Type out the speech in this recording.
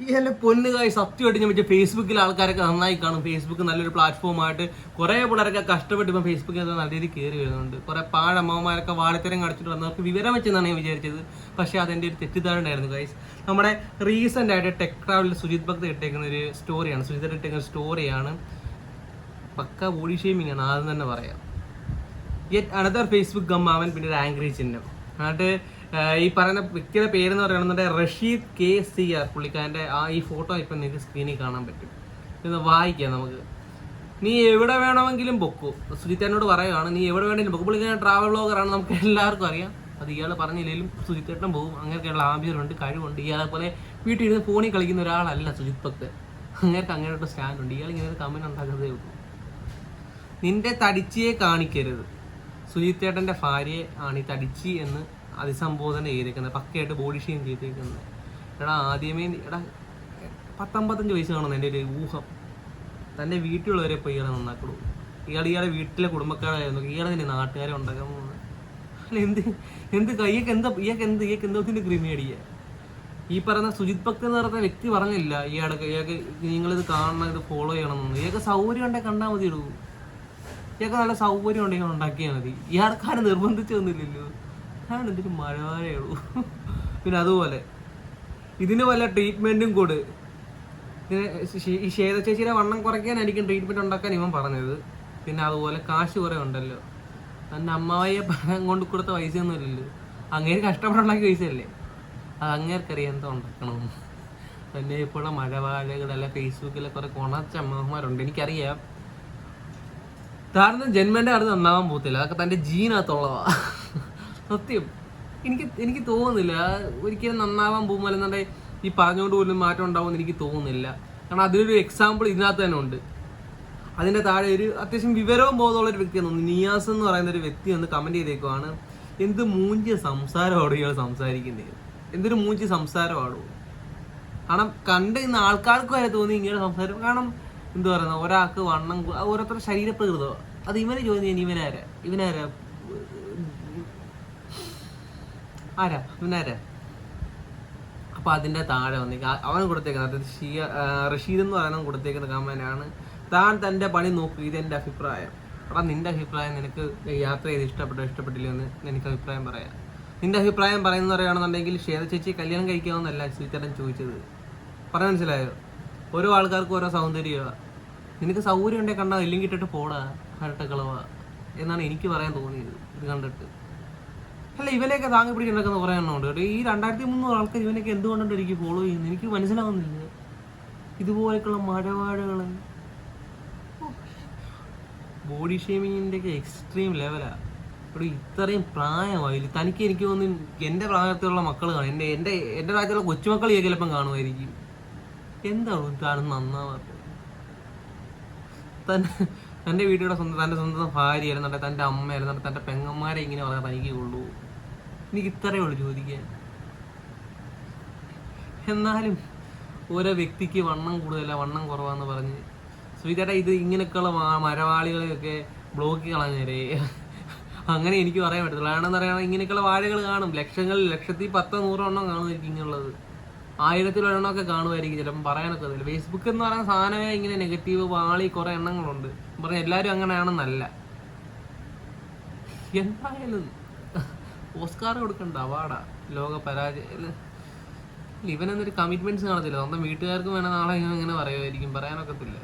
ഈ എൻ്റെ പൊന്നുകായി സത്യമായിട്ട് ഞാൻ പറ്റിയ ഫേസ്ബുക്കിൽ ആൾക്കാരൊക്കെ നന്നായി കാണും. ഫേസ്ബുക്ക് നല്ലൊരു പ്ലാറ്റ്ഫോമായിട്ട് കുറേ പിള്ളേരൊക്കെ കഷ്ടപ്പെട്ട് ഇപ്പം ഫേസ്ബുക്കിൽ നല്ല രീതിയിൽ കയറി വരുന്നുണ്ട്. കുറേ പാഴമ്മമാരൊക്കെ വാളിത്തരം കടിച്ചിട്ട് വന്നവർക്ക് വിവരം വെച്ചെന്നാണ് ഞാൻ വിചാരിച്ചത്. പക്ഷേ അതെൻ്റെ ഒരു തെറ്റിദ്ധാരണയായിരുന്നു ഗൈസ്. നമ്മുടെ റീസെൻ്റ് ആയിട്ട് ടെക് ട്രാവലിൽ സുജിത് ഭക്ത് ഇട്ടേക്കുന്ന ഒരു സ്റ്റോറിയാണ്, സുജിത്ത് ഇട്ടേക്കുന്ന സ്റ്റോറിയാണ്. പക്ക ബോഡി ഷേമിംഗ് ആണ്, ആദ്യം തന്നെ പറയാം. യെറ്റ് അനദർ ഫേസ്ബുക്ക് ഗമ്മാവൻ, പിന്നെ ഒരു ആംഗ്രി ചിഹ്നം. എന്നിട്ട് ഈ പറയുന്ന വ്യക്തിയുടെ പേരെന്ന് പറയുന്നത് റഷീദ് KCR. പുള്ളിക്കാരൻ്റെ ഈ ഫോട്ടോ ഇപ്പം നിങ്ങൾക്ക് സ്ക്രീനിൽ കാണാൻ പറ്റും. ഇത് വായിക്കാം നമുക്ക്. നീ എവിടെ വേണമെങ്കിലും പൊക്കൂ. സുജിത്തേട്ടനോട് പറയുകയാണ്, നീ എവിടെ വേണമെങ്കിലും പൊക്കും. പുള്ളിക്കാരൻ ട്രാവൽ ബ്ലോഗറാണ്, നമുക്ക് എല്ലാവർക്കും അറിയാം. അത് ഇയാൾ പറഞ്ഞില്ലെങ്കിലും സുജിത്തേട്ടൻ പോകും. അങ്ങനെയൊക്കെയുള്ള ആംബിയറുണ്ട്, കഴിവുണ്ട്. ഇയാളെ പോലെ വീട്ടിൽ ഇരുന്ന് ഫോണിൽ കളിക്കുന്ന ഒരാളല്ല സുജിത് ഭക്ത്. അങ്ങനെയൊക്കെ സ്റ്റാൻഡുണ്ട്. ഇയാൾ ഇങ്ങനെ ഒരു കമന്റ് ഉണ്ടാക്കുന്നതേ ഉള്ളൂ. നിന്റെ തടിച്ചിയെ കാണിക്കരുത്. സുജിത് ചേട്ടൻ്റെ ഭാര്യയെ ആണ് ഈ തടിച്ചി എന്ന് അതിസംബോധന ചെയ്തേക്കുന്നത്. പക്കയായിട്ട് ബോഡി ഷെയിം ചെയ്തേക്കുന്നത്. എടാ ആദ്യമേ എടാ 19-55 വയസ്സ് കാണുന്നു എൻ്റെ ഒരു ഊഹം. തൻ്റെ വീട്ടിലുള്ളവരെ പോയി ഇയാളെ നന്നാക്കുള്ളൂ. ഇയാളെ വീട്ടിലെ കുടുംബക്കാരായിരുന്നു. ഇയാളെ തന്നെ നാട്ടുകാരെ ഉണ്ടാക്കാൻ പോകുന്നത്. അല്ല എന്ത് ഇയാൾക്ക് എന്തോത്തിൻ്റെ ക്രിമി അടിക്കുക. ഈ പറയുന്ന സുജിത് ഭക്ത് എന്ന് പറയുന്ന വ്യക്തി പറഞ്ഞില്ല ഇയാൾക്ക് നിങ്ങളിത് കാണണം, ഇത് ഫോളോ ചെയ്യണമെന്നൊന്നും. ഇയാൾക്ക് സൗകര്യം ഉണ്ടെങ്കിൽ കണ്ടാൽ മതി. ഇയാൾക്ക് നല്ല സൗകര്യം ഉണ്ടെങ്കിൽ ഉണ്ടാക്കിയാൽ മതി. ഇയാൾക്കാരും നിർബന്ധിച്ചൊന്നുമില്ലല്ലോ. ഞാൻ എന്തൊരു മഴവാരേ ഉള്ളൂ. പിന്നെ അതുപോലെ ഇതിന് വല്ല ട്രീറ്റ്മെൻറ്റും കൂട്. ഈ ശ്വേത ചേച്ചിയുടെ വണ്ണം കുറയ്ക്കാനായിരിക്കും ട്രീറ്റ്മെൻറ്റ് ഉണ്ടാക്കാൻ ഇവൻ പറഞ്ഞത്. പിന്നെ അതുപോലെ കാശ് കുറേ ഉണ്ടല്ലോ. എൻ്റെ അമ്മാവയെ കൊണ്ട് കൊടുത്ത പൈസയൊന്നും ഇല്ലല്ലോ. അങ്ങേര് കഷ്ടപ്പെട്ടുണ്ടാക്കിയ പൈസയല്ലേ. അത് അങ്ങേർക്കറിയാം എന്താ ഉണ്ടാക്കണമെന്ന്. പിന്നെ ഇപ്പോഴുള്ള മഴവാഴകളല്ല ഫേസ്ബുക്കിലെ കുറേ കൊണച്ച അമ്മമാരുണ്ട്, എനിക്കറിയാം. കാരണം ജന്മൻ്റെ അടുത്ത് നന്നാവാൻ പോകത്തില്ല. അതൊക്കെ തൻ്റെ ജീനകത്തുള്ളതാ. സത്യം. എനിക്ക് തോന്നുന്നില്ല ഒരിക്കലും നന്നാവാൻ പോകുമ്പോൾ എന്നുണ്ടെങ്കിൽ ഈ പറഞ്ഞുകൊണ്ട് പോലും മാറ്റം ഉണ്ടാവുമെന്ന് എനിക്ക് തോന്നുന്നില്ല. കാരണം അതിലൊരു എക്സാമ്പിൾ ഇതിനകത്ത് തന്നെ ഉണ്ട്. അതിൻ്റെ താഴെ ഒരു അത്യാവശ്യം വിവരവും ബോധമുള്ളൊരു വ്യക്തിയാണ് തോന്നുന്നു. നിയാസ് എന്ന് പറയുന്ന ഒരു വ്യക്തി ഒന്ന് കമൻറ്റ് ചെയ്തേക്കുവാണ്, എന്ത് മൂഞ്ചിയ സംസാരമാണോ ഇയാൾ സംസാരിക്കുന്നത്, എന്തൊരു മൂഞ്ചിയ സംസാരമാണോ. കാരണം കണ്ട് ഇന്ന് ആൾക്കാർക്ക് വരെ തോന്നി ഇങ്ങനെ സംസാരം. കാരണം എന്താ പറയുന്നത്, ഒരാൾക്ക് വണ്ണം ഓരോരുത്തരുടെ ശരീരപ്രകൃതമാണ്. അത് ഇവനെ ചോദിച്ചു ഇവനാരാ അപ്പൊ അതിന്റെ താഴെ വന്നേക്ക് അവൻ കൊടുത്തേക്കുന്നത്, അതായത് റഷീദ് എന്ന് പറയുന്നത് കൊടുത്തേക്കുന്ന കമന്റാണ്, താൻ തന്റെ പണി നോക്കൂ, ഇതെന്റെ അഭിപ്രായം. എടാ നിന്റെ അഭിപ്രായം, നിനക്ക് യാത്ര ചെയ്ത് ഇഷ്ടപ്പെട്ടില്ല എന്ന് എനിക്ക് അഭിപ്രായം പറയാം. നിന്റെ അഭിപ്രായം പറയുന്ന പറയുകയാണെന്നുണ്ടെങ്കിൽ ശ്വേത ചേച്ചി കല്യാണം കഴിക്കാമെന്നല്ല സുജിത്തേട്ടൻ ചോദിച്ചത്. പറയാൻ മനസ്സിലായോ? ഓരോ ആൾക്കാർക്കും ഓരോ സൗന്ദര്യമാണ്. നിനക്ക് സൗകര്യം ഉണ്ടെങ്കിൽ കണ്ടാൽ ഇല്ലെങ്കിൽ ഇട്ടിട്ട് പോടാ ഹരട്ടക്കളവ എന്നാണ് എനിക്ക് പറയാൻ തോന്നിയത് ഇത് കണ്ടിട്ട്. അല്ല ഇവനെയൊക്കെ താങ്ങി പിടിക്കുന്നൊക്കെ കുറേ എണ്ണം ഉണ്ട് കേട്ടോ. ഈ 2300 ആൾക്കാർ ഇവനൊക്കെ എന്തുകൊണ്ടുണ്ട് എനിക്ക് ഫോളോ ചെയ്യുന്നത് എനിക്ക് മനസ്സിലാവുന്നില്ല. ഇതുപോലെയൊക്കെയുള്ള മഴവാഴകൾ ബോഡി ഷേമിങ്ങിൻ്റെയൊക്കെ എക്സ്ട്രീം ലെവലാണ്. ഇവിടെ ഇത്രയും പ്രായമായില്ല തനിക്ക്. എനിക്ക് തോന്നുന്നു എൻ്റെ പ്രായത്തിലുള്ള മക്കൾ കാണും, എൻ്റെ പ്രായത്തിലുള്ള കൊച്ചുമക്കൾ ഈ ചിലപ്പം കാണുമായിരിക്കും. എന്താണ് താനും നന്നാവാത്തത്? തൻ്റെ വീട്ടിലുള്ള തൻ്റെ സ്വന്തം ഭാര്യ അല്ലെന്നുണ്ടെ തൻ്റെ അമ്മ അല്ലെന്നുണ്ടെ തൻ്റെ പെങ്ങന്മാരെ ഇങ്ങനെ പറയാൻ തനിക്കേ ഉള്ളൂ. എനിക്ക് ഇത്രയേ ഉള്ളൂ ചോദിക്കാൻ. എന്നാലും ഓരോ വ്യക്തിക്ക് വണ്ണം കൂടുതല വണ്ണം കുറവാന്ന് പറഞ്ഞ് സുജിത്തേട്ടാ ഇത് ഇങ്ങനെയൊക്കെയുള്ള മരവാളികളെയൊക്കെ ബ്ലോക്ക് കളഞ്ഞേരേ. അങ്ങനെ എനിക്ക് പറയാൻ പറ്റത്തില്ല. കാരണം എന്താ പറയുക, ഇങ്ങനെയൊക്കെയുള്ള വാഴകൾ കാണും. 1,10,100 എണ്ണം കാണുമായിരിക്കും ഇങ്ങനെയുള്ളത്. 1000 കാണുമായിരിക്കും ചിലപ്പം, പറയാനൊക്കെ അതില്ല. ഫേസ്ബുക്ക് എന്ന് പറയുന്ന സാധനമേ ഇങ്ങനെ നെഗറ്റീവ് വാളി കുറേ എണ്ണങ്ങളുണ്ട്. പറഞ്ഞാൽ എല്ലാവരും അങ്ങനെയാണെന്നല്ല. എന്തായാലും ഓസ്കാർ കൊടുക്കണ്ട അവാർഡാ ലോക പരാജയം. ഇവനൊന്നൊരു കമ്മിറ്റ്മെന്റ്സ് കാണത്തില്ല. സ്വന്തം വീട്ടുകാർക്ക് വേണം നാളെ ഇങ്ങനെ പറയുമായിരിക്കും, പറയാനൊക്കത്തില്ല.